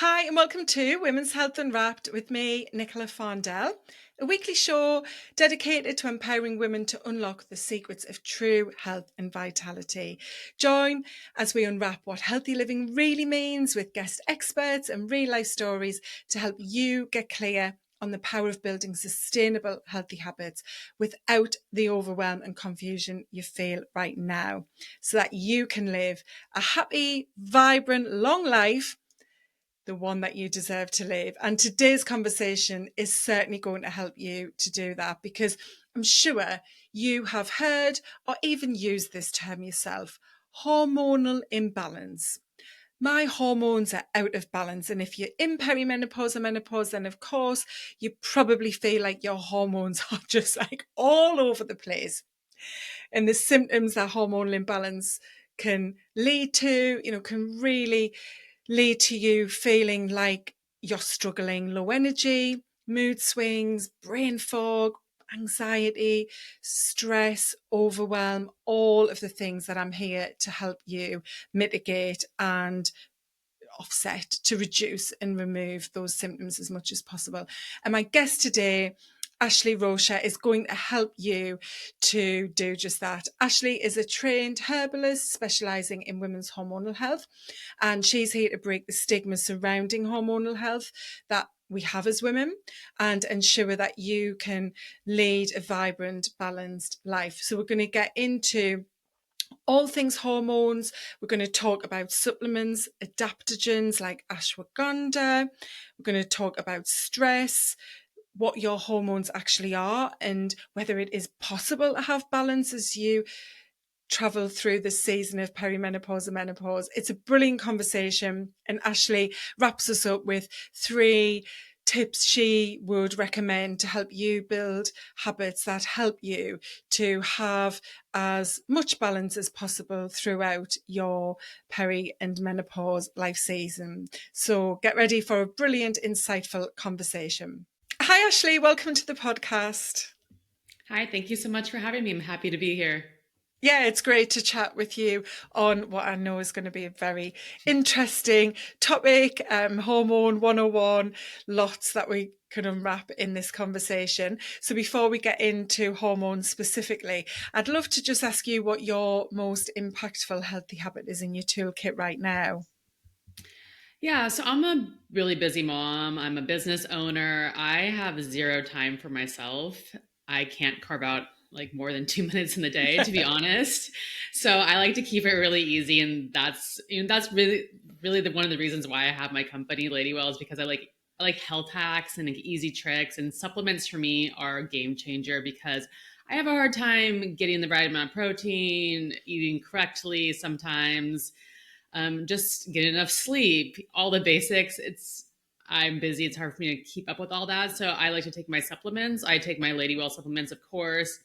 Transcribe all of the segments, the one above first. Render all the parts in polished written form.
Hi, and welcome to Women's Health Unwrapped with me, Nicola Fondell, a weekly show dedicated to empowering women to unlock the secrets of true health and vitality. Join as we unwrap what healthy living really means with guest experts and real life stories to help you get clear on the power of building sustainable, healthy habits without the overwhelm and confusion you feel right now, so that you can live a happy, vibrant, long life, the one that you deserve to live. And today's conversation is certainly going to help you to do that, because I'm sure you have heard or even used this term yourself: hormonal imbalance. My hormones are out of balance. And if you're in perimenopause or menopause, then of course you probably feel like your hormones are just like all over the place. And the symptoms that hormonal imbalance can lead to, can really lead to you feeling like you're struggling: low energy, mood swings, brain fog, anxiety, stress, overwhelm, all of the things that I'm here to help you mitigate and offset, to reduce and remove those symptoms as much as possible. And my guest today, Ashley Rocha, is going to help you to do just that. Ashley is a trained herbalist specialising in women's hormonal health, and she's here to break the stigma surrounding hormonal health that we have as women and ensure that you can lead a vibrant, balanced life. So we're going to get into all things hormones. We're going to talk about supplements, adaptogens like ashwagandha. We're going to talk about stress, what your hormones actually are, and whether it is possible to have balance as you travel through the season of perimenopause and menopause. It's a brilliant conversation. And Ashley wraps us up with 3 tips she would recommend to help you build habits that help you to have as much balance as possible throughout your peri and menopause life season. So get ready for a brilliant, insightful conversation. Hi, Ashley. Welcome to the podcast. Hi, thank you so much for having me. I'm happy to be here. Yeah, it's great to chat with you on what I know is going to be a very interesting topic, hormone 101, lots that we can unwrap in this conversation. So before we get into hormones specifically, I'd love to just ask you what your most impactful healthy habit is in your toolkit right now. Yeah, so I'm a really busy mom. I'm a business owner. I have zero time for myself. I can't carve out like more than 2 minutes in the day, to be honest. So I like to keep it really easy, and that's really one of the reasons why I have my company, Ladywell, is because I like health hacks and like easy tricks, and supplements for me are a game changer because I have a hard time getting the right amount of protein, eating correctly sometimes, just get enough sleep, all the basics. I'm busy. It's hard for me to keep up with all that. So I like to take my supplements. I take my Ladywell supplements, of course.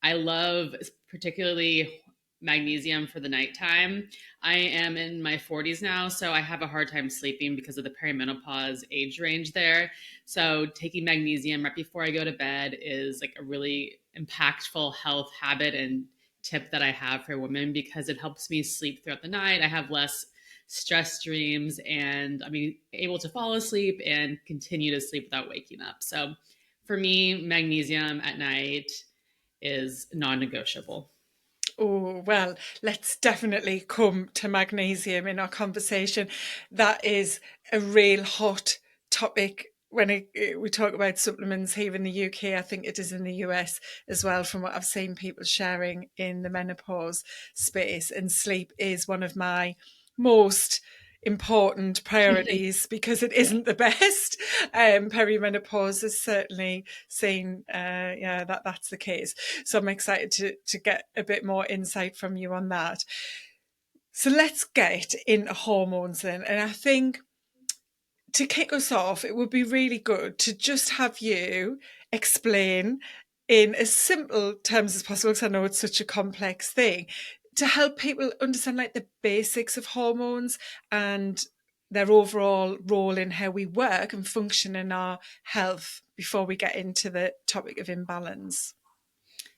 I love particularly magnesium for the nighttime. I am in my 40s now, so I have a hard time sleeping because of the perimenopause age range there. So taking magnesium right before I go to bed is like a really impactful health habit and tip that I have for women because it helps me sleep throughout the night. I have less stress dreams and able to fall asleep and continue to sleep without waking up. So for me, magnesium at night is non-negotiable. Oh, well, let's definitely come to magnesium in our conversation. That is a real hot topic when we talk about supplements here in the UK. I think it is in the US as well, from what I've seen people sharing in the menopause space. And sleep is one of my most important priorities because it Yeah. isn't the best. Perimenopause is certainly seen, that's the case. So I'm excited to get a bit more insight from you on that. So let's get into hormones then. And I think to kick us off, it would be really good to just have you explain in as simple terms as possible, because I know it's such a complex thing, to help people understand like the basics of hormones and their overall role in how we work and function in our health before we get into the topic of imbalance.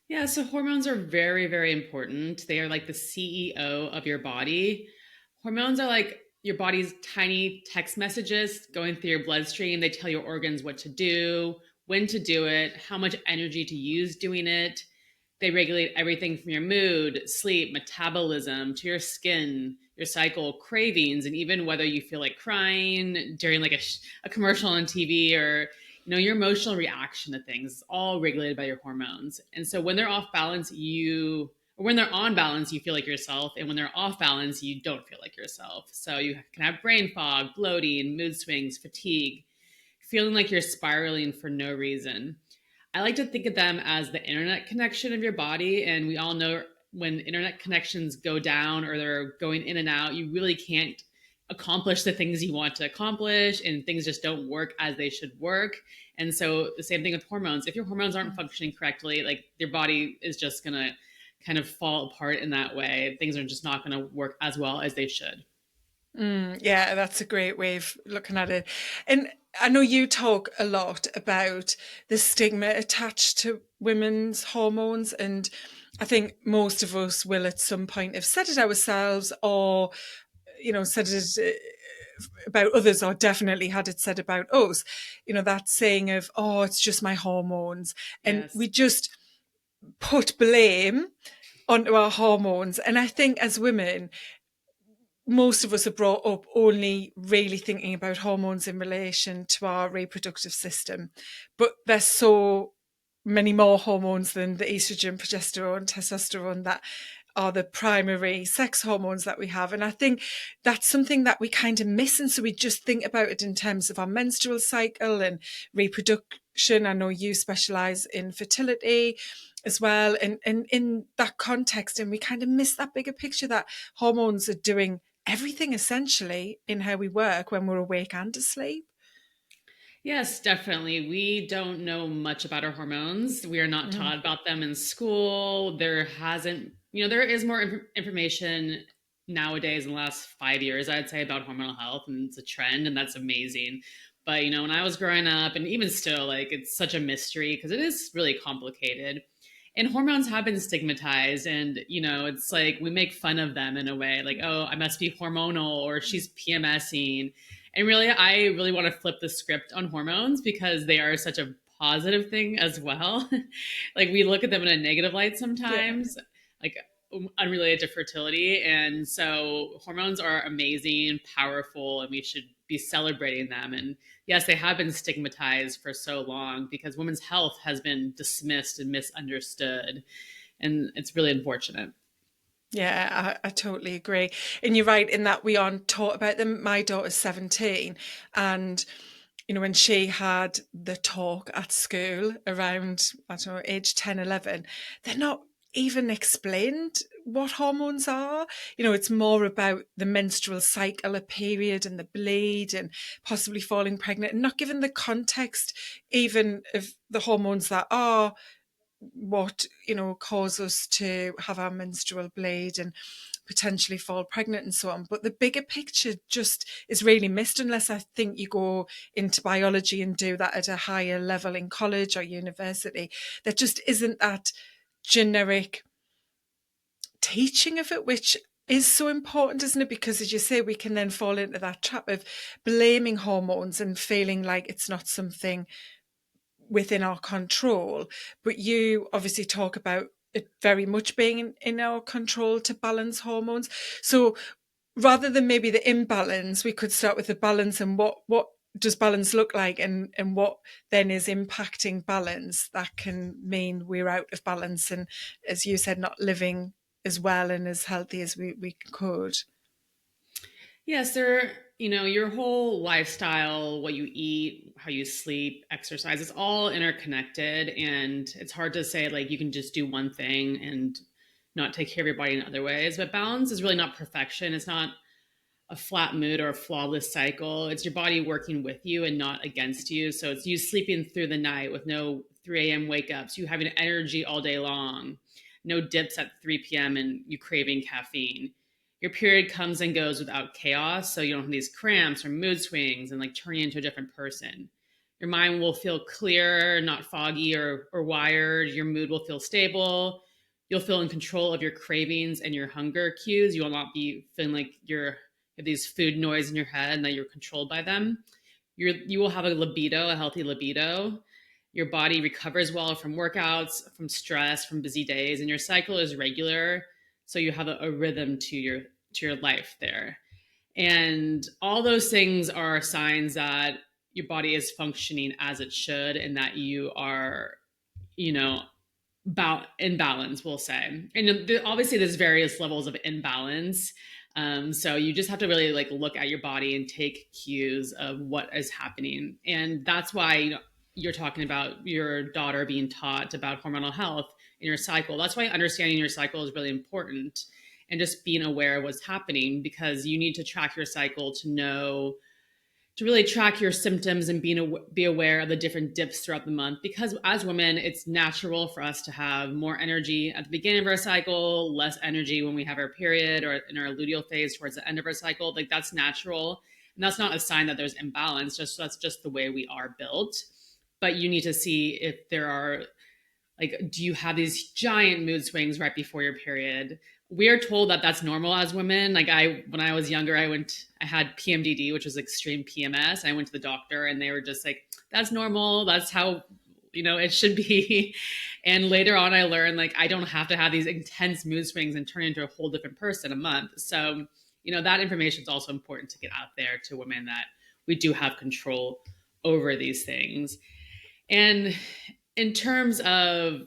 Yeah, so hormones are very, very important. They are like the CEO of your body. Hormones are like your body's tiny text messages going through your bloodstream. They tell your organs what to do, when to do it, how much energy to use doing it. They regulate everything from your mood, sleep, metabolism, to your skin, your cycle, cravings, and even whether you feel like crying during like a commercial on TV, or your emotional reaction to things, all regulated by your hormones. And so when they're off balance, or when they're on balance, you feel like yourself. And when they're off balance, you don't feel like yourself. So you can have brain fog, bloating, mood swings, fatigue, feeling like you're spiraling for no reason. I like to think of them as the internet connection of your body. And we all know when internet connections go down or they're going in and out, you really can't accomplish the things you want to accomplish, and things just don't work as they should work. And so the same thing with hormones. If your hormones aren't functioning correctly, like your body is just going to kind of fall apart in that way. Things are just not going to work as well as they should. Yeah, that's a great way of looking at it. And I know you talk a lot about the stigma attached to women's hormones. And I think most of us will at some point have said it ourselves, or, said it about others, or definitely had it said about us. That saying of, oh, it's just my hormones. And Yes. we just put blame onto our hormones. And I think as women, most of us are brought up only really thinking about hormones in relation to our reproductive system. But there's so many more hormones than the estrogen, progesterone, testosterone that are the primary sex hormones that we have. And I think that's something that we kind of miss. And so we just think about it in terms of our menstrual cycle and reproduction. I know you specialize in fertility as well. And in that context, and we kind of miss that bigger picture that hormones are doing everything essentially in how we work when we're awake and asleep. Yes, definitely. We don't know much about our hormones. We are not Mm. taught about them in school. There hasn't, there is more information nowadays in the last 5 years, I'd say, about hormonal health, and it's a trend, and that's amazing. But, when I was growing up, and even still, like, it's such a mystery because it is really complicated. And hormones have been stigmatized, and, it's like we make fun of them in a way, like, oh, I must be hormonal, or she's PMSing. And really, I really want to flip the script on hormones because they are such a positive thing as well. Like, we look at them in a negative light Yeah. sometimes, like unrelated to fertility. And so hormones are amazing, powerful, and we should be celebrating them. And yes, they have been stigmatized for so long because women's health has been dismissed and misunderstood. And it's really unfortunate. Yeah, I totally agree. And you're right in that we aren't taught about them. My daughter's 17, and when she had the talk at school around, I don't know, age 10, 11, they're not even explained what hormones are. It's more about the menstrual cycle, a period, and the bleed, and possibly falling pregnant, and not given the context even of the hormones that are what cause us to have our menstrual bleed and potentially fall pregnant and so on. But the bigger picture just is really missed unless I think you go into biology and do that at a higher level in college or university. There just isn't that generic teaching of it, which is so important, isn't it? Because as you say, we can then fall into that trap of blaming hormones and feeling like it's not something within our control. But you obviously talk about it very much being in our control to balance hormones. So rather than maybe the imbalance, we could start with the balance, and what does balance look like, and what then is impacting balance that can mean we're out of balance, and as you said, not living as well and as healthy as we could. Yes, your whole lifestyle, what you eat, how you sleep, exercise, it's all interconnected. And it's hard to say, like, you can just do one thing and not take care of your body in other ways. But balance is really not perfection. It's not a flat mood or a flawless cycle. It's your body working with you and not against you. So it's you sleeping through the night with no 3 a.m. wake ups, you having energy all day long, no dips at 3 p.m. and you craving caffeine. Your period comes and goes without chaos. So you don't have these cramps or mood swings and like turning into a different person. Your mind will feel clear, not foggy or wired. Your mood will feel stable. You'll feel in control of your cravings and your hunger cues. You will not be feeling like you're have these food noise in your head and that you're controlled by them, you will have a libido, a healthy libido. Your body recovers well from workouts, from stress, from busy days, and your cycle is regular. So you have a rhythm to your life there. And all those things are signs that your body is functioning as it should and that you are, you know, in balance, we'll say. And obviously there's various levels of imbalance. So you just have to really like look at your body and take cues of what is happening. And that's why, you're talking about your daughter being taught about hormonal health in your cycle. That's why understanding your cycle is really important, and just being aware of what's happening, because you need to track your cycle to know, to really track your symptoms and be aware of the different dips throughout the month. Because as women, it's natural for us to have more energy at the beginning of our cycle, less energy when we have our period or in our luteal phase towards the end of our cycle. Like, that's natural. And that's not a sign that there's imbalance, just that's just the way we are built. But you need to see if there are, like, do you have these giant mood swings right before your period? We are told that that's normal as women. Like, when I was younger, I had PMDD, which was extreme PMS. I went to the doctor and they were just like, that's normal. That's how, it should be. And later on, I learned, like, I don't have to have these intense mood swings and turn into a whole different person a month. So, that information is also important to get out there to women, that we do have control over these things. And in terms of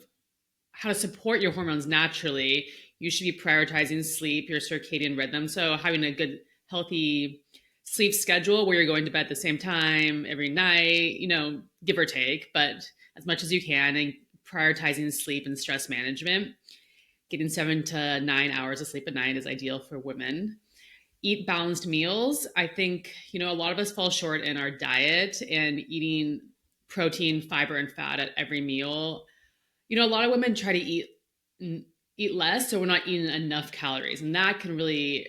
how to support your hormones naturally, you should be prioritizing sleep, your circadian rhythm. So having a good, healthy sleep schedule where you're going to bed at the same time every night, give or take, but as much as you can, and prioritizing sleep and stress management. Getting 7 to 9 hours of sleep a night is ideal for women. Eat balanced meals. I think, a lot of us fall short in our diet and eating protein, fiber, and fat at every meal. A lot of women try to eat less, so we're not eating enough calories, and that can really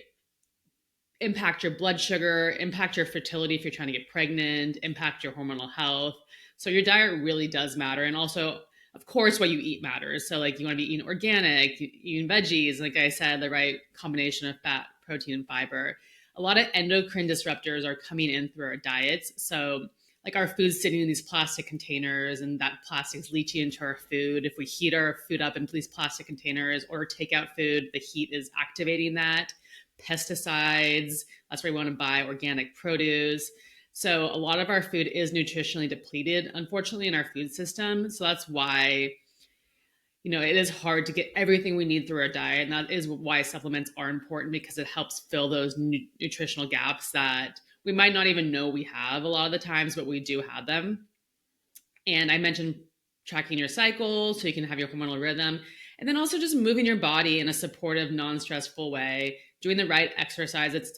impact your blood sugar, impact your fertility if you're trying to get pregnant, impact your hormonal health. So your diet really does matter. And also, of course, what you eat matters. So, like, you want to be eating organic, eating veggies, like I said, the right combination of fat, protein, and fiber. A lot of endocrine disruptors are coming in through our diets. So, like, our food's sitting in these plastic containers, and that plastic is leaching into our food. If we heat our food up in these plastic containers or take out food, the heat is activating that. Pesticides, that's why we want to buy organic produce. So a lot of our food is nutritionally depleted, unfortunately, in our food system. So that's why, it is hard to get everything we need through our diet. And that is why supplements are important, because it helps fill those nutritional gaps that we might not even know we have a lot of the times, but we do have them. And I mentioned tracking your cycle so you can have your hormonal rhythm. And then also just moving your body in a supportive, non-stressful way, doing the right exercise.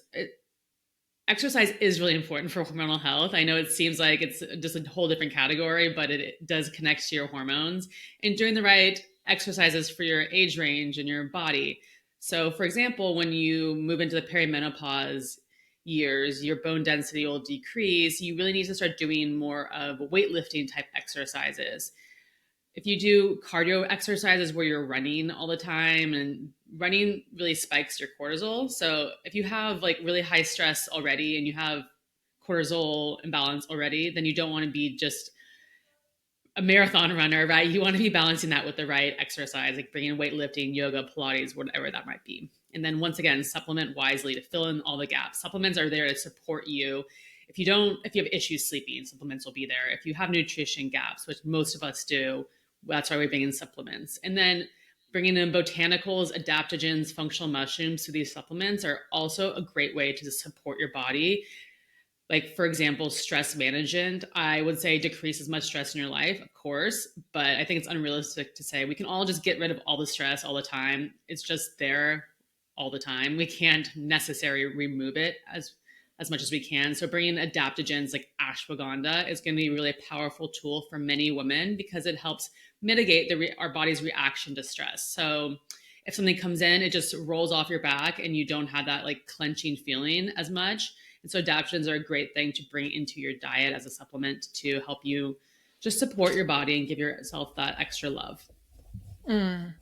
Exercise is really important for hormonal health. I know it seems like it's just a whole different category, but it does connect to your hormones. And doing the right exercises for your age range and your body. So, for example, when you move into the perimenopause years, your bone density will decrease. You really need to start doing more of weightlifting type exercises. If you do cardio exercises where you're running all the time, and running really spikes your cortisol. So if you have like really high stress already and you have cortisol imbalance already, then you don't want to be just a marathon runner, right? You want to be balancing that with the right exercise, like bringing weightlifting, yoga, Pilates, whatever that might be. And then once again, supplement wisely to fill in all the gaps. Supplements are there to support you. If you have issues sleeping, supplements will be there. If you have nutrition gaps, which most of us do, that's why we bring in supplements. And then bringing in botanicals, adaptogens, functional mushrooms to these supplements are also a great way to support your body. Like, for example, stress management, I would say decrease as much stress in your life, of course, but I think it's unrealistic to say we can all just get rid of all the stress all the time. It's just there all the time. We can't necessarily remove it as much as we can. So bringing adaptogens like ashwagandha is going to be really a powerful tool for many women, because it helps mitigate our body's reaction to stress. So if something comes in, it just rolls off your back and you don't have that like clenching feeling as much. And so adaptogens are a great thing to bring into your diet as a supplement to help you just support your body and give yourself that extra love. Mm.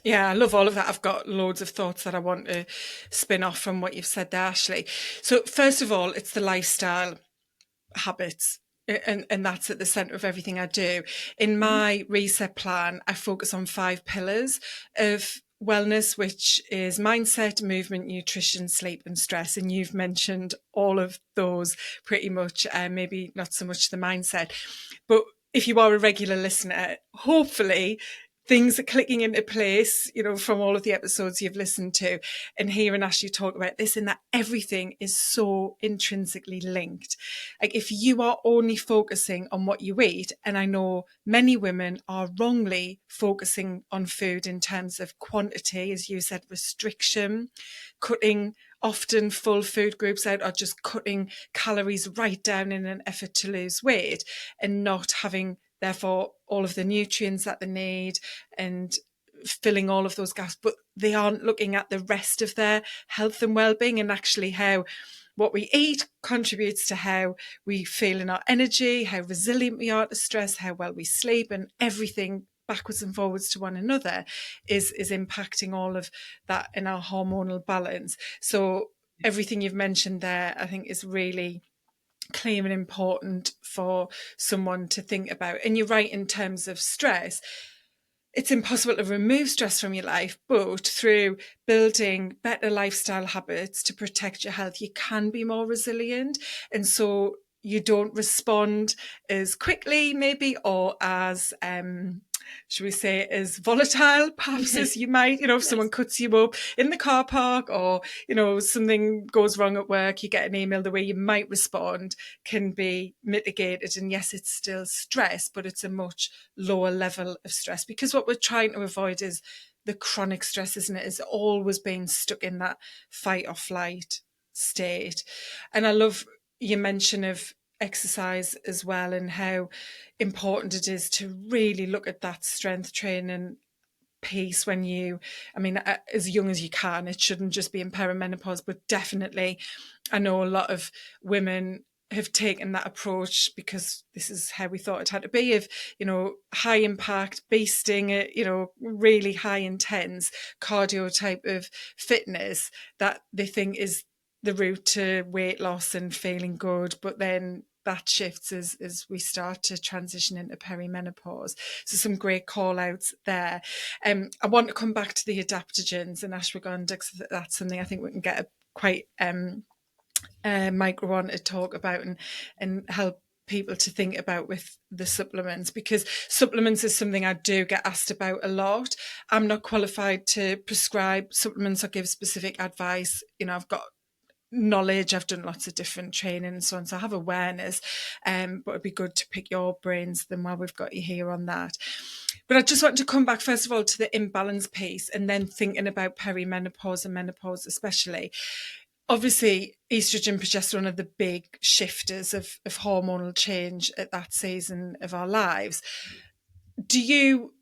Yeah, I love all of that. I've got loads of thoughts that I want to spin off from what you've said there, Ashley. So, first of all, it's the lifestyle habits. And that's at the center of everything I do. In Mhm. my reset plan, I focus on 5 pillars of wellness, which is mindset, movement, nutrition, sleep, and stress. And you've mentioned all of those pretty much, maybe not so much the mindset. But if you are a regular listener, hopefully things are clicking into place, from all of the episodes you've listened to, and hearing Ashley talk about this, and that everything is so intrinsically linked. Like, if you are only focusing on what you eat, and I know many women are wrongly focusing on food in terms of quantity, as you said, restriction, cutting often full food groups out, or just cutting calories right down in an effort to lose weight, and not having therefore all of the nutrients that they need and filling all of those gaps, but they aren't looking at the rest of their health and well-being, and actually how what we eat contributes to how we feel in our energy, how resilient we are to stress, how well we sleep, and everything backwards and forwards to one another is impacting all of that in our hormonal balance. So everything you've mentioned there, I think, is really clear and important for someone to think about. And you're right, in terms of stress, it's impossible to remove stress from your life, but through building better lifestyle habits to protect your health, you can be more resilient. And so you don't respond as quickly, maybe, or as, should we say, as volatile, perhaps, as you might. If someone Yes. cuts you up in the car park, or, something goes wrong at work, you get an email, the way you might respond can be mitigated. And yes, it's still stress, but it's a much lower level of stress, because what we're trying to avoid is the chronic stress, isn't it? Is always being stuck in that fight or flight state. And I love your mention of exercise as well, and how important it is to really look at that strength training piece when as young as you can. It shouldn't just be in perimenopause, but definitely I know a lot of women have taken that approach because this is how we thought it had to be, of high impact beasting it, really high intense cardio type of fitness that they think is the route to weight loss and feeling good. But then that shifts as we start to transition into perimenopause. So some great call outs there. I want to come back to the adaptogens and ashwagandha, because that's something I think we can get a quite micro on to talk about, and help people to think about with the supplements, because supplements is something I do get asked about a lot. I'm not qualified to prescribe supplements or give specific advice. I've got knowledge, I've done lots of different training and so on, so I have awareness, but it'd be good to pick your brains then while we've got you here on that. But I just want to come back first of all to the imbalance piece, and then thinking about perimenopause and menopause especially. Obviously, estrogen, progesterone are the big shifters of hormonal change at that season of our lives. Do you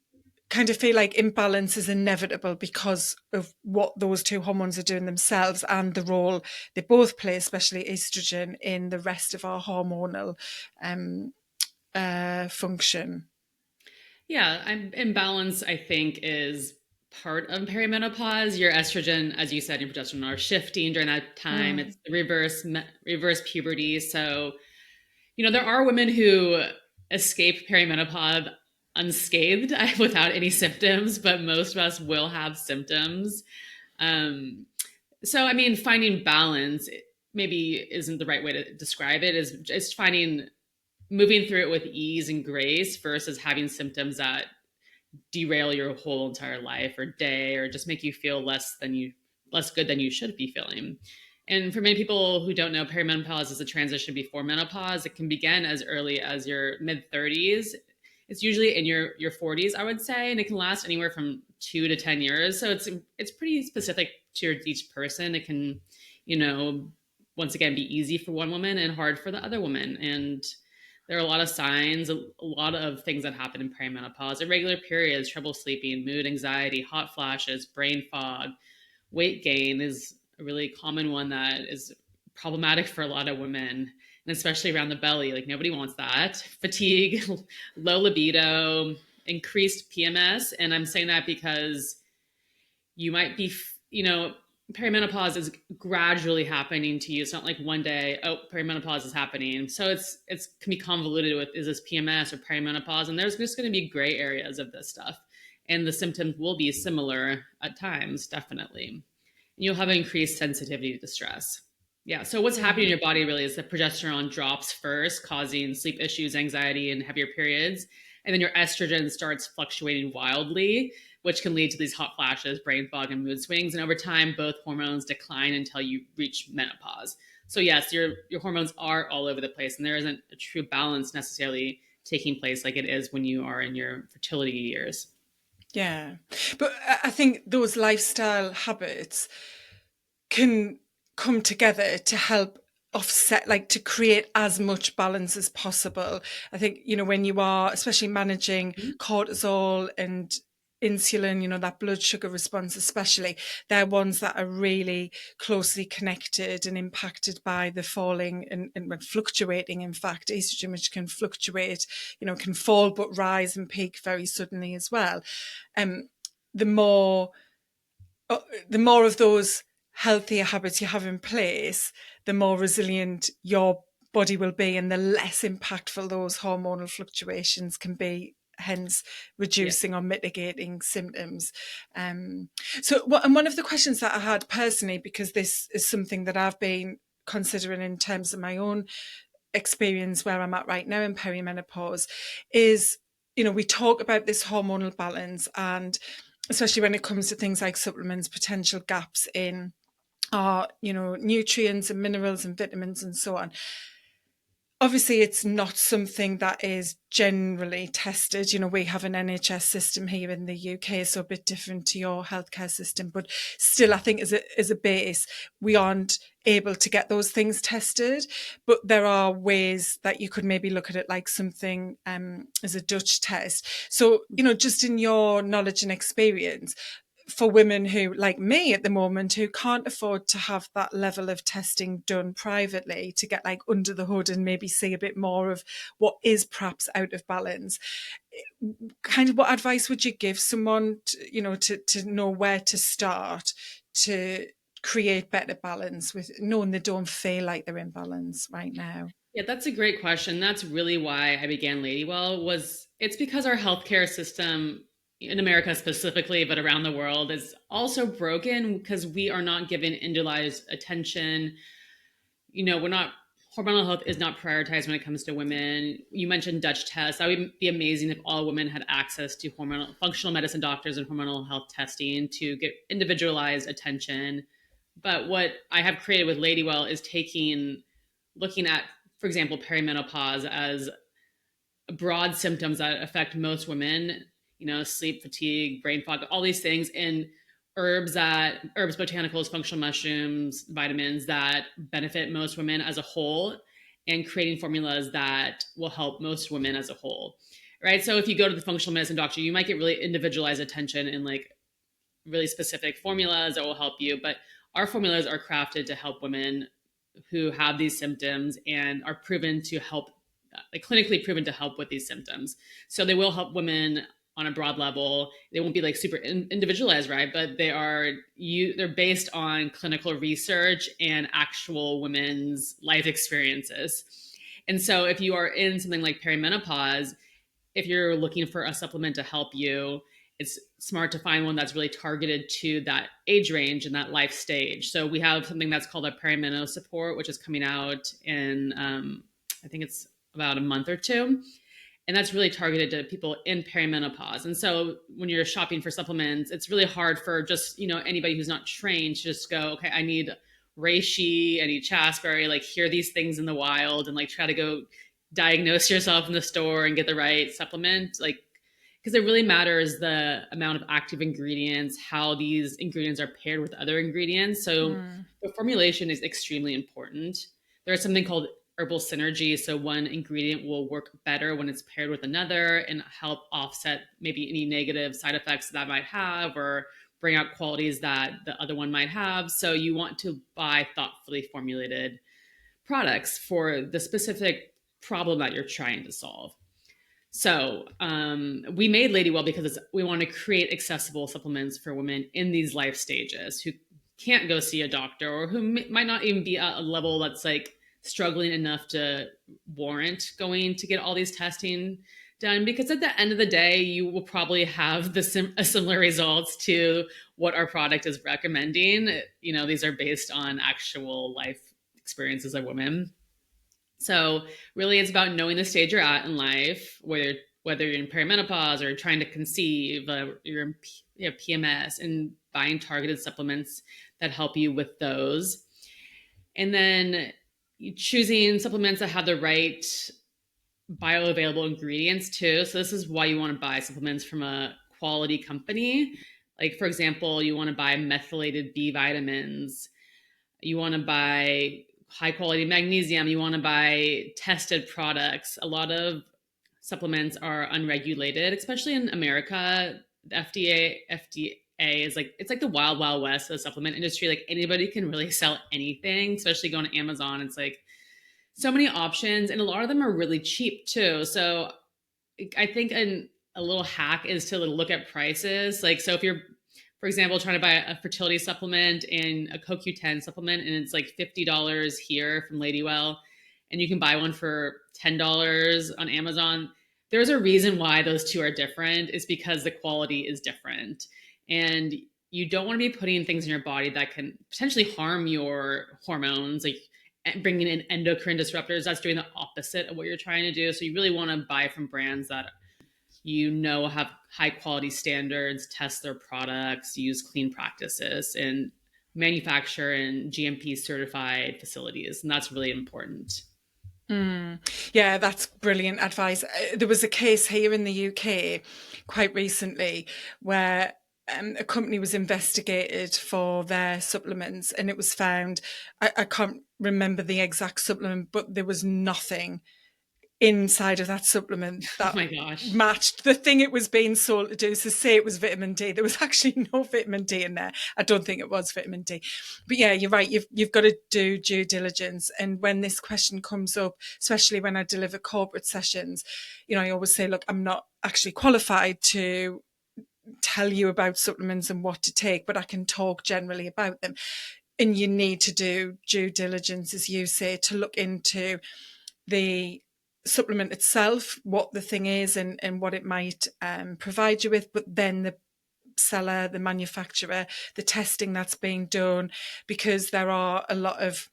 kind of feel like imbalance is inevitable because of what those two hormones are doing themselves, and the role they both play, especially estrogen, in the rest of our hormonal um, function? Yeah, imbalance, I think, is part of perimenopause. Your estrogen, as you said, your progesterone are shifting during that time. Mm. It's the reverse puberty. So, there are women who escape perimenopause unscathed without any symptoms, but most of us will have symptoms. Um, so, I mean, finding balance maybe isn't the right way to describe it. Is just finding moving through it with ease and grace versus having symptoms that derail your whole entire life or day, or just make you feel less good than you should be feeling. And for many people who don't know, perimenopause is a transition before menopause. It can begin as early as your mid 30s. It's usually in your 40s, I would say, and it can last anywhere from 2 to 10 years. So it's pretty specific to each person. It can, you know, once again be easy for one woman and hard for the other woman. And there are a lot of signs, a lot of things that happen in perimenopause: irregular periods, trouble sleeping, mood, anxiety, hot flashes, brain fog. Weight gain is a really common one that is problematic for a lot of women, and especially around the belly. Like, nobody wants that. Fatigue, low libido, increased PMS. And I'm saying that because you might be, perimenopause is gradually happening to you. It's not like one day, oh, perimenopause is happening. So it's can be convoluted with, is this PMS or perimenopause? And there's just going to be gray areas of this stuff. And the symptoms will be similar at times, definitely. And you'll have increased sensitivity to stress. Yeah. So what's happening in your body really is the progesterone drops first, causing sleep issues, anxiety, and heavier periods. And then your estrogen starts fluctuating wildly, which can lead to these hot flashes, brain fog, and mood swings. And over time, both hormones decline until you reach menopause. So yes, your hormones are all over the place, and there isn't a true balance necessarily taking place like it is when you are in your fertility years. Yeah. But I think those lifestyle habits can come together to help offset, like to create as much balance as possible. I think, when you are especially managing Mhm. cortisol and insulin, that blood sugar response, especially, they're ones that are really closely connected and impacted by the falling and fluctuating, in fact, estrogen, which can fluctuate, can fall but rise and peak very suddenly as well. Um, the more the more of those healthier habits you have in place, the more resilient your body will be and the less impactful those hormonal fluctuations can be, hence Yeah. reducing or mitigating symptoms. Um, and one of the questions that I had personally, because this is something that I've been considering in terms of my own experience where I'm at right now in perimenopause, is, we talk about this hormonal balance, and especially when it comes to things like supplements, potential gaps in our, nutrients and minerals and vitamins and so on. Obviously, it's not something that is generally tested. We have an NHS system here in the UK, so a bit different to your healthcare system. But still, I think as a base, we aren't able to get those things tested. But there are ways that you could maybe look at it like something as a Dutch test. So, just in your knowledge and experience, for women who, like me at the moment, who can't afford to have that level of testing done privately to get like under the hood and maybe see a bit more of what is perhaps out of balance, kind of what advice would you give someone to know where to start to create better balance with knowing they don't feel like they're in balance right now? Yeah, that's a great question. That's really why I began Ladywell. Was it's because our healthcare system in America specifically, but around the world, is also broken because we are not given individualized attention. We're not hormonal health is not prioritized when it comes to women. You mentioned Dutch tests. That would be amazing if all women had access to hormonal functional medicine doctors and hormonal health testing to get individualized attention. But what I have created with Ladywell is looking at, for example, perimenopause as broad symptoms that affect most women, sleep, fatigue, brain fog, all these things, and herbs, botanicals, functional mushrooms, vitamins that benefit most women as a whole, and creating formulas that will help most women as a whole. Right. So if you go to the functional medicine doctor, you might get really individualized attention and like really specific formulas that will help you. But our formulas are crafted to help women who have these symptoms and are proven to help, like clinically proven to help with these symptoms. So they will help women on a broad level. They won't be like super individualized, right? But they're based on clinical research and actual women's life experiences. And so if you are in something like perimenopause, if you're looking for a supplement to help you, it's smart to find one that's really targeted to that age range and that life stage. So we have something that's called a perimenopause support, which is coming out in, I think it's about a month or two. And that's really targeted to people in perimenopause. And so when you're shopping for supplements, it's really hard for just, anybody who's not trained to just go, okay, I need reishi, I need chasteberry, like hear these things in the wild and like try to go diagnose yourself in the store and get the right supplement. Like, because it really matters the amount of active ingredients, how these ingredients are paired with other ingredients. So Mm. the formulation is extremely important. There's something called herbal synergy. So one ingredient will work better when it's paired with another and help offset maybe any negative side effects that might have or bring out qualities that the other one might have. So you want to buy thoughtfully formulated products for the specific problem that you're trying to solve. So we made Ladywell because we want to create accessible supplements for women in these life stages who can't go see a doctor, or who might not even be at a level that's like struggling enough to warrant going to get all these testing done. Because at the end of the day, you will probably have similar results to what our product is recommending. You know, these are based on actual life experiences of women. So really, it's about knowing the stage you're at in life, whether you're in perimenopause or trying to conceive, you're in PMS, and buying targeted supplements that help you with those. And then choosing supplements that have the right bioavailable ingredients too. So this is why you want to buy supplements from a quality company. Like, for example, you want to buy methylated B vitamins. You want to buy high quality magnesium. You want to buy tested products. A lot of supplements are unregulated, especially in America. The FDA is like, it's like the wild, wild west of the supplement industry. Like, anybody can really sell anything, especially going to Amazon. It's like so many options, and a lot of them are really cheap too. So I think a little hack is to look at prices. Like, so if you're, for example, trying to buy a fertility supplement and a CoQ10 supplement, and it's like $50 here from Ladywell, and you can buy one for $10 on Amazon. There's a reason why those two are different. It's because the quality is different. And you don't want to be putting things in your body that can potentially harm your hormones, like bringing in endocrine disruptors. That's doing the opposite of what you're trying to do. So you really want to buy from brands that have high quality standards, test their products, use clean practices, and manufacture in GMP certified facilities. And that's really important. Yeah, that's brilliant advice. There was a case here in the UK quite recently where a company was investigated for their supplements, and it was found, I can't remember the exact supplement, but there was nothing inside of that supplement Oh that my gosh. matched the thing it was being sold to do. So say it was vitamin D, there was actually no vitamin D in there. I don't think it was vitamin D. But yeah, you're right. You've got to do due diligence. And when this question comes up, especially when I deliver corporate sessions, I always say, look, I'm not actually qualified to tell you about supplements and what to take, but I can talk generally about them. And you need to do due diligence, as you say, to look into the supplement itself, what the thing is, and what it might provide you with, but then the seller, the manufacturer, the testing that's being done, because there are a lot of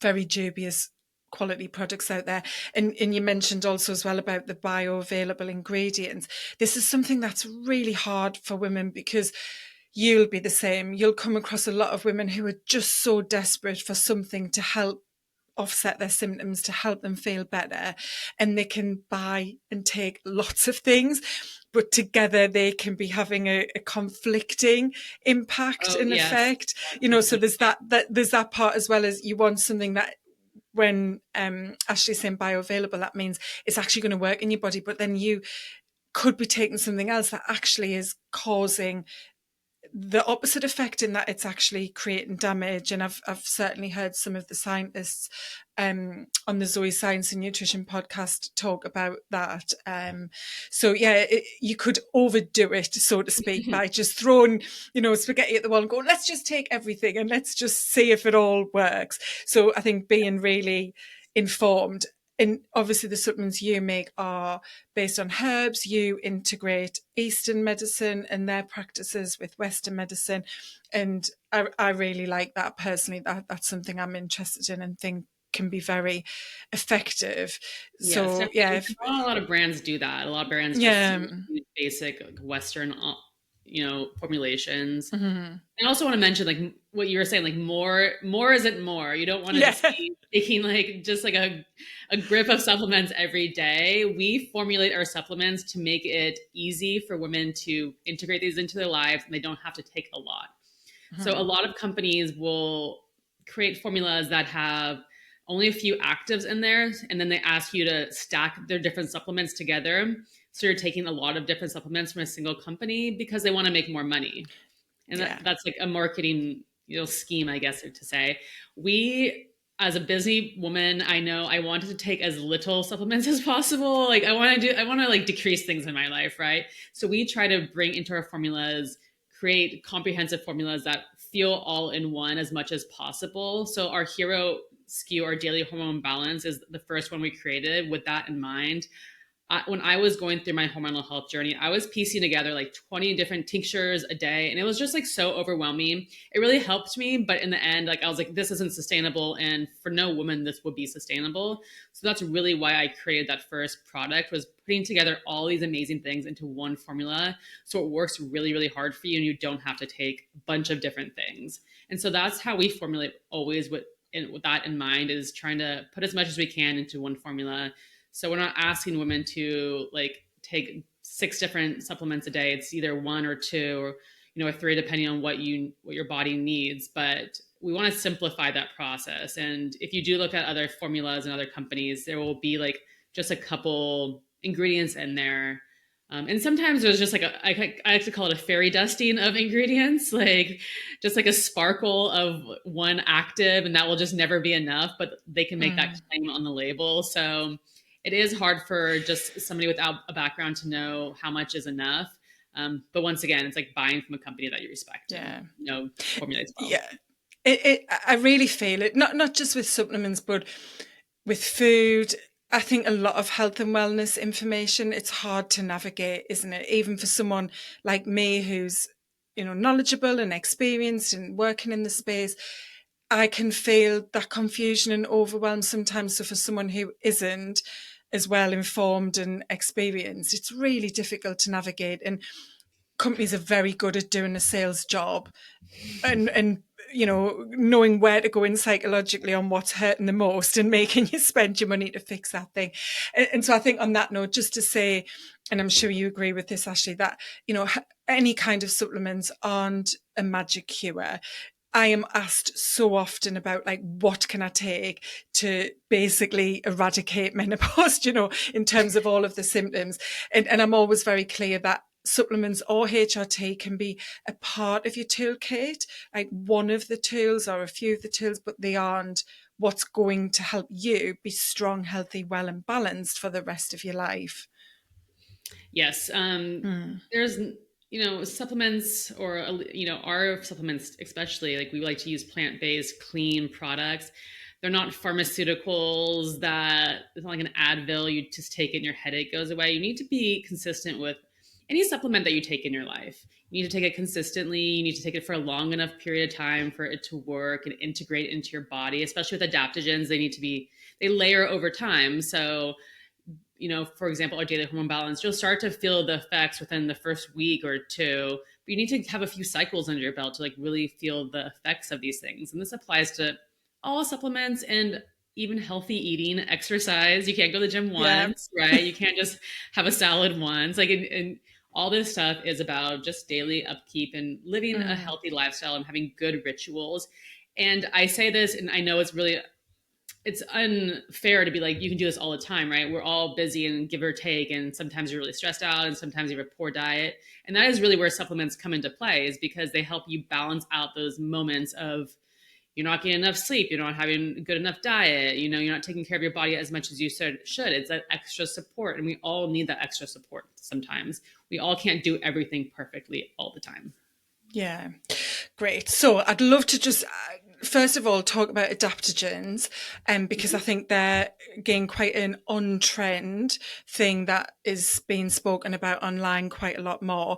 very dubious quality products out there. And you mentioned also as well about the bioavailable ingredients. This is something that's really hard for women, because you'll be the same. You'll come across a lot of women who are just so desperate for something to help offset their symptoms, to help them feel better, and they can buy and take lots of things, but together they can be having a conflicting impact Oh and yes. effect. So there's that part, as well as you want something that, when Ashley's saying bioavailable, that means it's actually going to work in your body, but then you could be taking something else that actually is causing the opposite effect, in that it's actually creating damage. And I've certainly heard some of the scientists on the Zoe Science and Nutrition podcast talk about that. So yeah, you could overdo it, so to speak, by just throwing, spaghetti at the wall and going, let's just take everything and let's just see if it all works. So I think being really informed. And obviously the supplements you make are based on herbs. You integrate Eastern medicine and their practices with Western medicine. And I really like that personally. That's something I'm interested in and think can be very effective. Yes, So yeah, definitely. Not a lot of brands do that. A lot of brands just yeah. use basic like, Western, formulations. Mm-hmm. I also want to mention, like what you were saying, like more isn't more. You don't want to Yeah. just be taking like just like a grip of supplements every day. We formulate our supplements to make it easy for women to integrate these into their lives, and they don't have to take a lot. So a Mm-hmm. lot of companies will create formulas that have only a few actives in there, and then they ask you to stack their different supplements together. So you're taking a lot of different supplements from a single company because they want to make more money. And Yeah. that's like a marketing scheme, I guess, to say. We as a busy woman, I know I wanted to take as little supplements as possible. Like I want to like decrease things in my life, right? So we try to bring into our formulas, create comprehensive formulas that feel all in one as much as possible. So our hero SKU, our daily hormone balance, is the first one we created with that in mind. When I was going through my hormonal health journey, I was piecing together like 20 different tinctures a day, and it was just like so overwhelming. It really helped me, but in the end, like I was like, this isn't sustainable, and for no woman, this would be sustainable. So that's really why I created that first product, was putting together all these amazing things into one formula, so it works really, really hard for you, and you don't have to take a bunch of different things. And so that's how we formulate always with that in mind, is trying to put as much as we can into one formula. So we're not asking women to like take 6 different supplements a day. It's either one or two, or or three, depending on what your body needs. But we want to simplify that process. And if you do look at other formulas and other companies, there will be like just a couple ingredients in there. And sometimes there's just like I like to call it a fairy dusting of ingredients, like just like a sparkle of one active, and that will just never be enough. But they can make that Mm. claim on the label. So it is hard for just somebody without a background to know how much is enough. But once again, it's like buying from a company that you respect and Yeah. formulates well. Yeah. I really feel it, not just with supplements, but with food. I think a lot of health and wellness information, it's hard to navigate, isn't it? Even for someone like me who's, knowledgeable and experienced and working in the space, I can feel that confusion and overwhelm sometimes. So for someone who isn't as well informed and experienced, it's really difficult to navigate. And companies are very good at doing a sales job and knowing where to go in psychologically on what's hurting the most and making you spend your money to fix that thing. And so I think on that note, just to say, and I'm sure you agree with this, Ashley, that any kind of supplements aren't a magic cure. I am asked so often about like, what can I take to basically eradicate menopause, in terms of all of the symptoms. And I'm always very clear that supplements or HRT can be a part of your toolkit, like one of the tools or a few of the tools, but they aren't what's going to help you be strong, healthy, well, and balanced for the rest of your life. Yes. Mm. There's, supplements, or, our supplements, especially, like we like to use plant-based, clean products. They're not pharmaceuticals that it's not like an Advil you just take it and your headache goes away. You need to be consistent with any supplement that you take in your life. You need to take it consistently. You need to take it for a long enough period of time for it to work and integrate into your body, especially with adaptogens. They layer over time. So for example, our daily hormone balance, you'll start to feel the effects within the first week or two, but you need to have a few cycles under your belt to like really feel the effects of these things. And this applies to all supplements and even healthy eating, exercise. You can't go to the gym Yeah. once, right? You can't just have a salad once. Like, and all this stuff is about just daily upkeep and living a Mm. healthy lifestyle and having good rituals. And I say this, and I know it's unfair to be like, you can do this all the time, right? We're all busy and give or take, and sometimes you're really stressed out, and sometimes you have a poor diet. And that is really where supplements come into play, is because they help you balance out those moments of you're not getting enough sleep, you're not having a good enough diet, you're not taking care of your body as much as you should. It's that extra support, and we all need that extra support sometimes. We all can't do everything perfectly all the time. Yeah, great. So I'd love to just first of all talk about adaptogens, because I think they're again quite an on trend thing that is being spoken about online quite a lot more.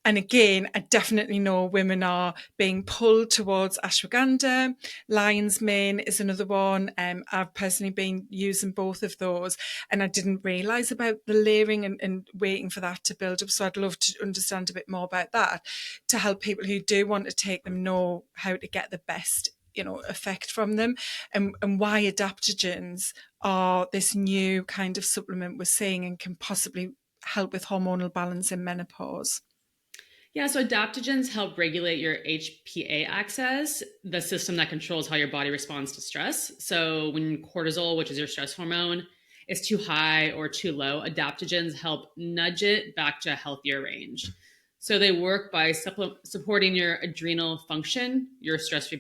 And again, I definitely know women are being pulled towards ashwagandha. Lion's mane is another one. I've personally been using both of those, and I didn't realise about the layering and waiting for that to build up. So I'd love to understand a bit more about that to help people who do want to take them know how to get the best effect from them, and why adaptogens are this new kind of supplement we're seeing and can possibly help with hormonal balance in menopause. Yeah, so adaptogens help regulate your HPA axis, the system that controls how your body responds to stress. So when cortisol, which is your stress hormone, is too high or too low, adaptogens help nudge it back to a healthier range. So they work by supporting your adrenal function, your stress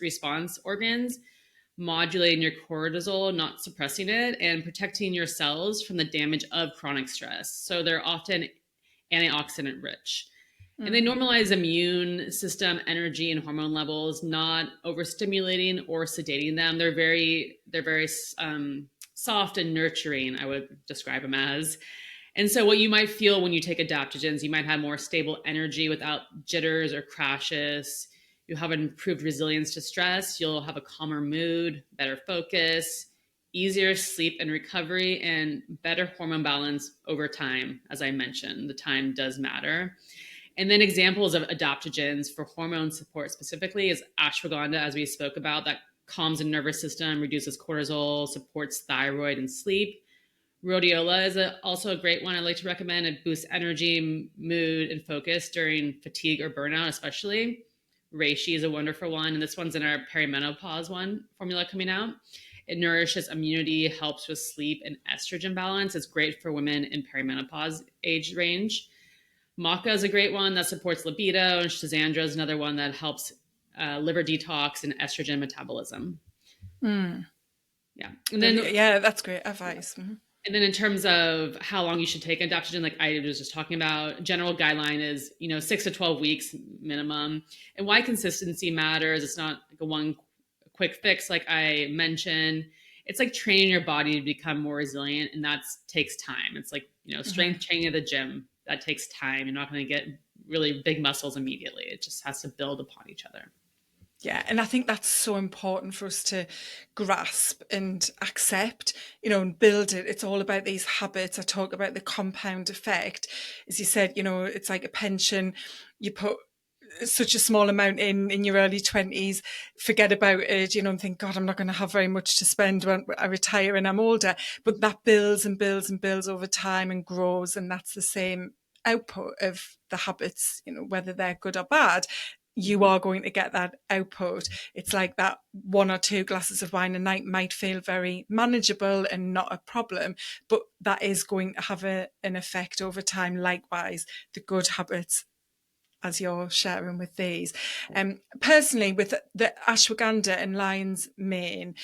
response organs, modulating your cortisol, not suppressing it, and protecting your cells from the damage of chronic stress. So they're often antioxidant rich. And they Mm. normalize immune system, energy, and hormone levels, not overstimulating or sedating them. They're very soft and nurturing, I would describe them as. And so, what you might feel when you take adaptogens, you might have more stable energy without jitters or crashes. You have an improved resilience to stress. You'll have a calmer mood, better focus, easier sleep and recovery, and better hormone balance over time. As I mentioned, the time does matter. And then examples of adaptogens for hormone support specifically is ashwagandha, as we spoke about, that calms the nervous system, reduces cortisol, supports thyroid and sleep. Rhodiola is also a great one I like to recommend. It boosts energy, mood, and focus during fatigue or burnout, especially. Reishi is a wonderful one, and this one's in our perimenopause one formula coming out. It nourishes immunity, helps with sleep and estrogen balance. It's great for women in perimenopause age range. Maca is a great one that supports libido, and Schizandra is another one that helps liver detox and estrogen metabolism. Mm. Yeah, and then Yeah, that's great advice. Mhm. And then in terms of how long you should take adaptogen, like I was just talking about, general guideline is, 6 to 12 weeks minimum. And why consistency matters, it's not like a one quick fix, like I mentioned. It's like training your body to become more resilient, and that takes time. It's like, strength training at the gym. That takes time. You're not going to get really big muscles immediately. It just has to build upon each other. Yeah, and I think that's so important for us to grasp and accept, and build it. It's all about these habits. I talk about the compound effect. As you said, it's like a pension. You put such a small amount in your early 20s, forget about it, and think, God, I'm not going to have very much to spend when I retire and I'm older. But that builds and builds and builds over time and grows. And that's the same output of the habits, whether they're good or bad. You are going to get that output. It's like that 1 or 2 glasses of wine a night might feel very manageable and not a problem, but that is going to have an effect over time. Likewise, the good habits, as you're sharing with these. Personally, with the ashwagandha and lion's mane,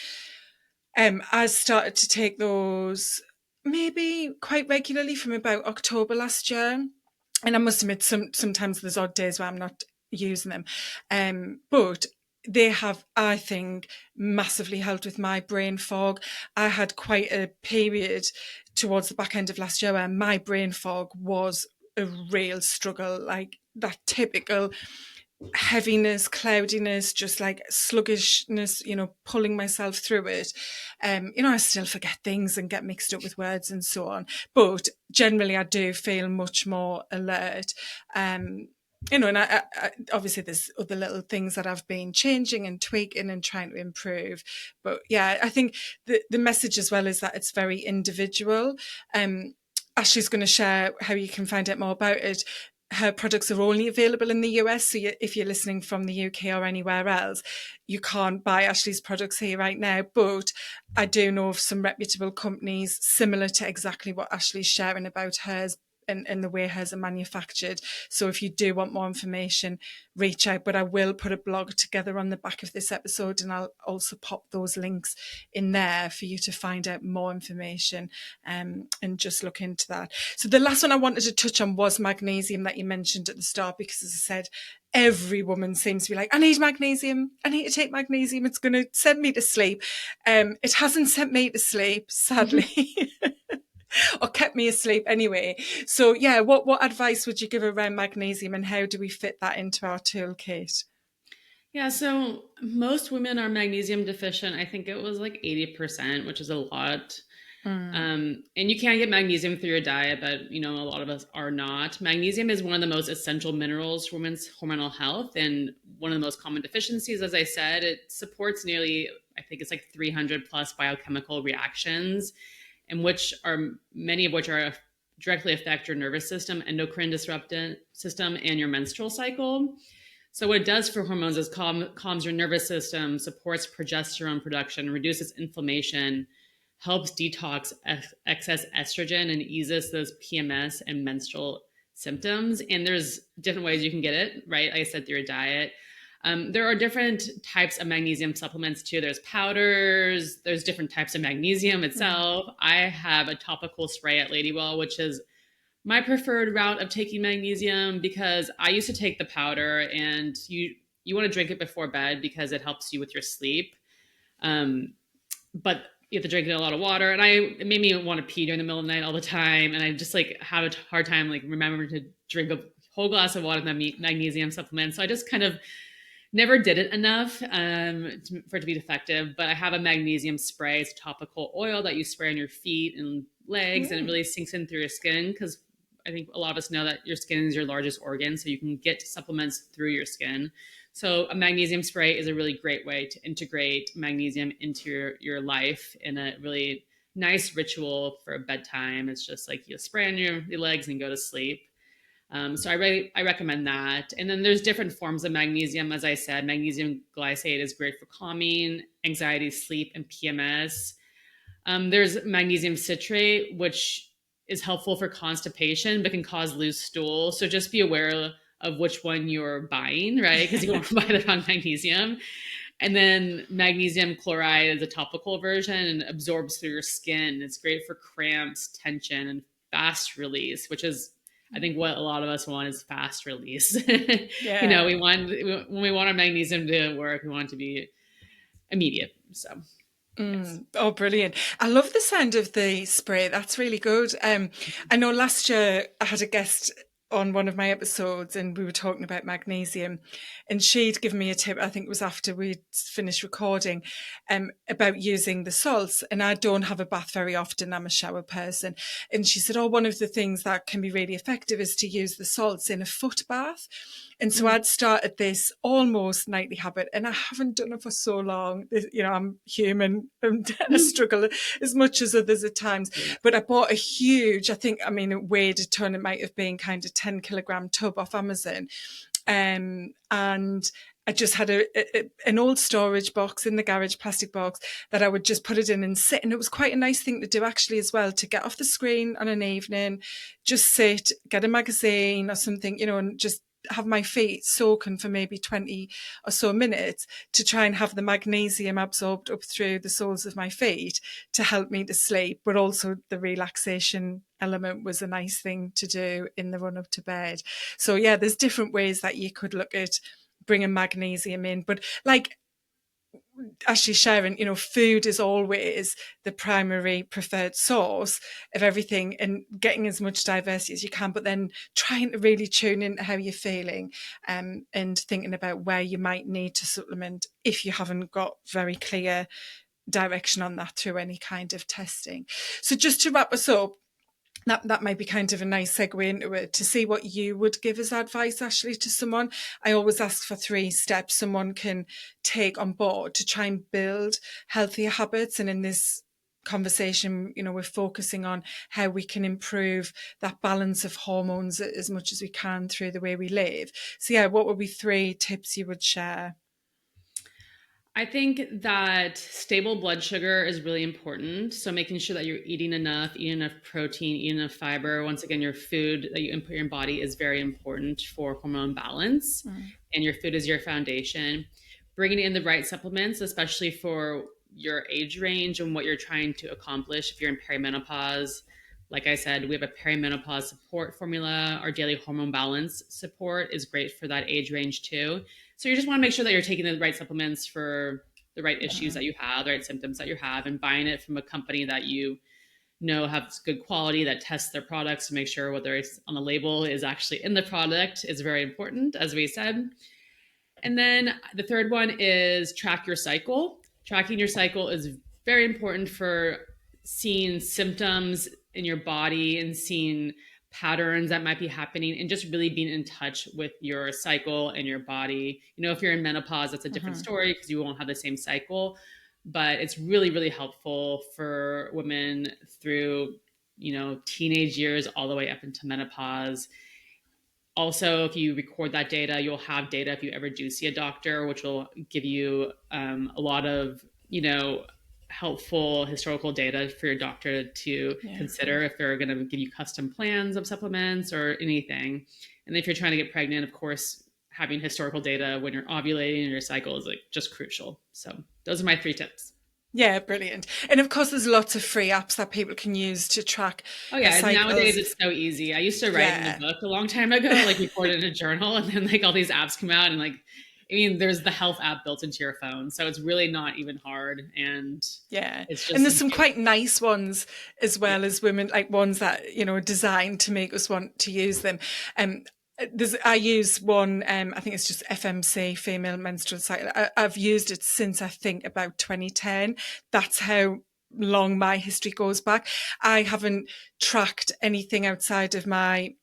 I started to take those maybe quite regularly from about October last year. And I must admit, sometimes there's odd days where I'm not using them. But they have, I think, massively helped with my brain fog. I had quite a period towards the back end of last year where my brain fog was a real struggle, like that typical heaviness, cloudiness, just like sluggishness, pulling myself through it. I still forget things and get mixed up with words and so on. But generally I do feel much more alert. And I obviously there's other little things that I've been changing and tweaking and trying to improve. But yeah, I think the message as well is that it's very individual. Ashley's going to share how you can find out more about it. Her products are only available in the US. So if you're listening from the UK or anywhere else, you can't buy Ashley's products here right now. But I do know of some reputable companies similar to exactly what Ashley's sharing about hers and the way hers are manufactured. So if you do want more information, reach out. But I will put a blog together on the back of this episode, and I'll also pop those links in there for you to find out more information and just look into that. So the last one I wanted to touch on was magnesium that you mentioned at the start, because as I said, every woman seems to be like, I need magnesium. I need to take magnesium. It's going to send me to sleep. It hasn't sent me to sleep, sadly. Or kept me asleep anyway. So yeah, what advice would you give around magnesium, and how do we fit that into our toolkit? Yeah, so most women are magnesium deficient. I think it was like 80%, which is a lot. And you can get magnesium through your diet, but a lot of us are not. Magnesium is one of the most essential minerals for women's hormonal health, and one of the most common deficiencies. As I said, it supports nearly, I think it's like 300 plus biochemical reactions, and which are many of which are directly affect your nervous system, endocrine disruptant system, and your menstrual cycle. So what it does for hormones is calms your nervous system, supports progesterone production, reduces inflammation, helps detox excess estrogen, and eases those PMS and menstrual symptoms. And there's different ways you can get it, right? Like I said, through a diet. There are different types of magnesium supplements too. There's powders, there's different types of magnesium itself. I have a topical spray at Ladywell, which is my preferred route of taking magnesium, because I used to take the powder, and you want to drink it before bed because it helps you with your sleep. But you have to drink a lot of water, and it made me want to pee during the middle of the night all the time, and I just like have a hard time like remembering to drink a whole glass of water with my magnesium supplement. So I just kind of never did it enough for it to be effective. But I have a magnesium spray. It's a topical oil that you spray on your feet and legs, and it really sinks in through your skin, because I think a lot of us know that your skin is your largest organ, so you can get supplements through your skin. So a magnesium spray is a really great way to integrate magnesium into your life in a really nice ritual for bedtime. It's just like you spray on your legs and go to sleep. So I recommend that. And then there's different forms of magnesium. As I said, magnesium glycate is great for calming, anxiety, sleep, and PMS. There's magnesium citrate, which is helpful for constipation, but can cause loose stool. So just be aware of which one you're buying, right? Because you won't buy the wrong magnesium. And then magnesium chloride is a topical version and absorbs through your skin. It's great for cramps, tension, and fast release, which is, I think, what a lot of us want is fast release. Yeah. When we want our magnesium to work, we want it to be immediate. So. Yes. Oh, brilliant. I love the sound of the spray. That's really good. I know last year I had a guest on one of my episodes and we were talking about magnesium, and she'd given me a tip, I think it was after we'd finished recording, about using the salts. And I don't have a bath very often. I'm a shower person. And she said, oh, one of the things that can be really effective is to use the salts in a foot bath. And so I'd started this almost nightly habit, and I haven't done it for so long. You know, I'm human and I struggle as much as others at times. But I bought a huge, it weighed a ton. It might have been kind of 10-kilogram tub off Amazon. And I just had an old storage box in the garage, plastic box, that I would just put it in and sit. And it was quite a nice thing to do actually as well, to get off the screen on an evening, just sit, get a magazine or something, you know, and just have my feet soaking for maybe 20 or so minutes to try and have the magnesium absorbed up through the soles of my feet to help me to sleep. But also the relaxation element was a nice thing to do in the run up to bed. So yeah, there's different ways that you could look at bringing magnesium in. But like Ashley sharing, you know, food is always the primary preferred source of everything, and getting as much diversity as you can, but then trying to really tune into how you're feeling, and thinking about where you might need to supplement if you haven't got very clear direction on that through any kind of testing. So just to wrap us up, that might be kind of a nice segue into it, to see what you would give as advice, Ashley, to someone. I always ask for 3 steps someone can take on board to try and build healthier habits. And in this conversation, you know, we're focusing on how we can improve that balance of hormones as much as we can through the way we live. So yeah, what would be 3 tips you would share? I think that stable blood sugar is really important. So making sure that you're eating enough protein, eating enough fiber. Once again, your food that you input in your body is very important for hormone balance, and your food is your foundation. Bringing in the right supplements, especially for your age range and what you're trying to accomplish. If you're in perimenopause, like I said, we have a perimenopause support formula. Our daily hormone balance support is great for that age range too. So you just want to make sure that you're taking the right supplements for the right issues that you have, the right symptoms that you have, and buying it from a company that you know has good quality, that tests their products to make sure whether it's on the label is actually in the product is very important, as we said. And then the third one is track your cycle. Tracking your cycle is very important for seeing symptoms in your body and seeing patterns that might be happening, and just really being in touch with your cycle and your body. You know, if you're in menopause, that's a different story because you won't have the same cycle, but it's really, really helpful for women through, you know, teenage years all the way up into menopause. Also, if you record that data, you'll have data if you ever do see a doctor, which will give you a lot of, you know, helpful historical data for your doctor to consider if they're going to give you custom plans of supplements or anything. And if you're trying to get pregnant, of course, having historical data when you're ovulating and your cycle is like just crucial. So those are my 3 tips. Yeah, brilliant. And of course, there's lots of free apps that people can use to track Oh their yeah, nowadays cycles. it's so easy. I used to write in a Yeah. book a long time ago, like record in a journal, and then like all these apps come out, and like, I mean, there's the health app built into your phone, so it's really not even hard, and Yeah. it's And just there's some quite nice ones as yeah. well as women, like ones that, are designed to make us want to use them. I use one, I think it's just FMC, female menstrual cycle. I've used it since I think about 2010. That's how long my history goes back. I haven't tracked anything outside of my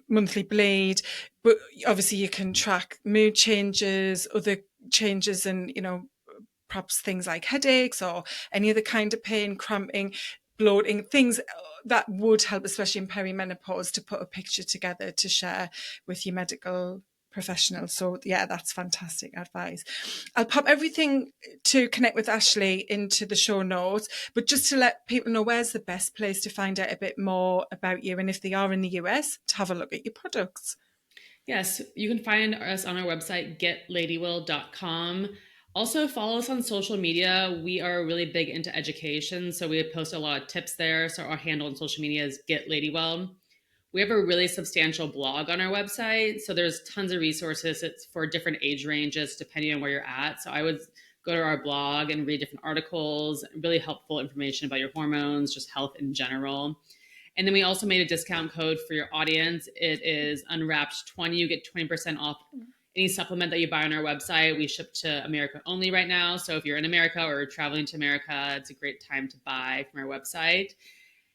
monthly bleed, but obviously you can track mood changes, other changes, and perhaps things like headaches or any other kind of pain, cramping, bloating, things that would help, especially in perimenopause, to put a picture together to share with your medical professional. So yeah, that's fantastic advice. I'll pop everything to connect with Ashley into the show notes, but just to let people know, where's the best place to find out a bit more about you, and if they are in the US, to have a look at your products. Yes, you can find us on our website, getladywell.com. Also, follow us on social media. We are really big into education, so we post a lot of tips there. So our handle on social media is Get Ladywell. We have a really substantial blog on our website, so there's tons of resources. It's for different age ranges depending on where you're at. So I would go to our blog and read different articles, really helpful information about your hormones, just health in general. And then we also made a discount code for your audience. It is unwrapped20. You get 20% off any supplement that you buy on our website. We ship to America only right now. So if you're in America or traveling to America, it's a great time to buy from our website.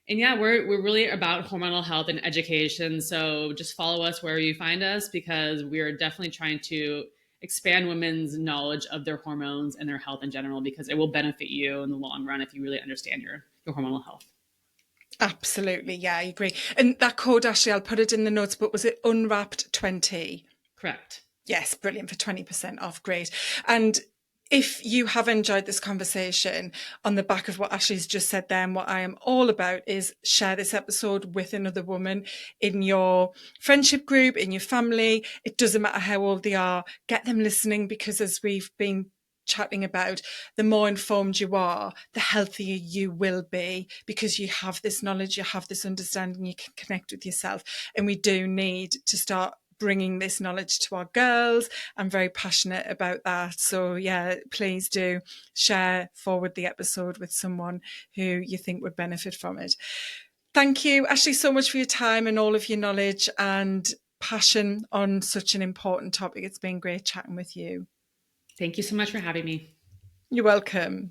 And yeah, we're really about hormonal health and education. So just follow us wherever you find us, because we're definitely trying to expand women's knowledge of their hormones and their health in general, because it will benefit you in the long run if you really understand your hormonal health. Absolutely. Yeah, I agree. And that code, Ashley, I'll put it in the notes, but was it unwrapped 20? Correct. Yes, brilliant, for 20% off. Great. And if you have enjoyed this conversation, on the back of what Ashley's just said there, and what I am all about is share this episode with another woman in your friendship group, in your family. It doesn't matter how old they are, get them listening, because as we've been chatting about, the more informed you are, the healthier you will be, because you have this knowledge, you have this understanding, you can connect with yourself. And we do need to start bringing this knowledge to our girls. I'm very passionate about that. So yeah, please do forward the episode with someone who you think would benefit from it. Thank you, Ashley, so much for your time and all of your knowledge and passion on such an important topic. It's been great chatting with you. Thank you so much for having me. You're welcome.